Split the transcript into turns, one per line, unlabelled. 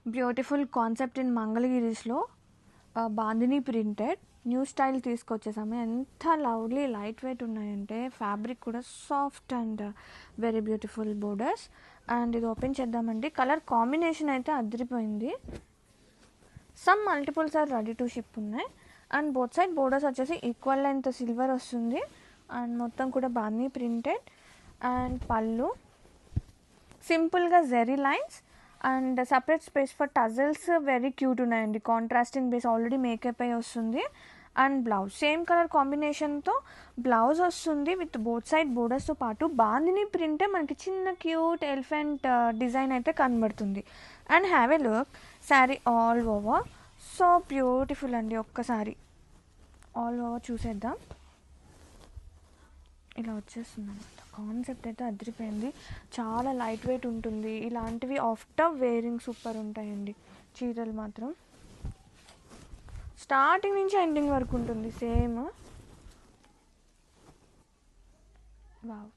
Beautiful concept in మంగళగిరిస్లో bandhani printed new style తీసుకొచ్చేసాము. ఎంత లవ్లీ లైట్ వెయిట్ ఉన్నాయంటే ఫ్యాబ్రిక్ కూడా soft and very beautiful borders. And ఇది ఓపెన్ చేద్దామండి. కలర్ కాంబినేషన్ అయితే అదిరిపోయింది. Some multiples are ready to ship ఉన్నాయి. అండ్ బోత్ సైడ్ బోర్డర్స్ వచ్చేసి ఈక్వల్ లెంత్ సిల్వర్ వస్తుంది. అండ్ మొత్తం కూడా బాందిని ప్రింటెడ్. అండ్ పళ్ళు సింపుల్గా zari lines and separate space for tassels very cute ఉన్నాయండి. కాంట్రాస్టింగ్ బేస్ ఆల్రెడీ మేకప్ అయి వస్తుంది. అండ్ బ్లౌజ్ సేమ్ కలర్ కాంబినేషన్తో బ్లౌజ్ వస్తుంది విత్ బోత్ సైడ్ బోర్డర్స్తో పాటు బాందిని ప్రింటే మనకి చిన్న క్యూట్ ఎలిఫెంట్ డిజైన్ అయితే కనబడుతుంది. And have a look sari all over so beautiful అండి. ఒక్కసారి ఆల్ ఓవర్ చూసేద్దాం. ఇలా వచ్చేస్తుంది అనమాట. కాన్సెప్ట్ అయితే అదిరిపోయింది. చాలా లైట్ వెయిట్ ఉంటుంది. ఇలాంటివి ఆఫ్టర్ వేరింగ్ సూపర్ ఉంటాయండి. చీరలు మాత్రం స్టార్టింగ్ నుంచి ఎండింగ్ వరకు ఉంటుంది సేమ్. వావ్.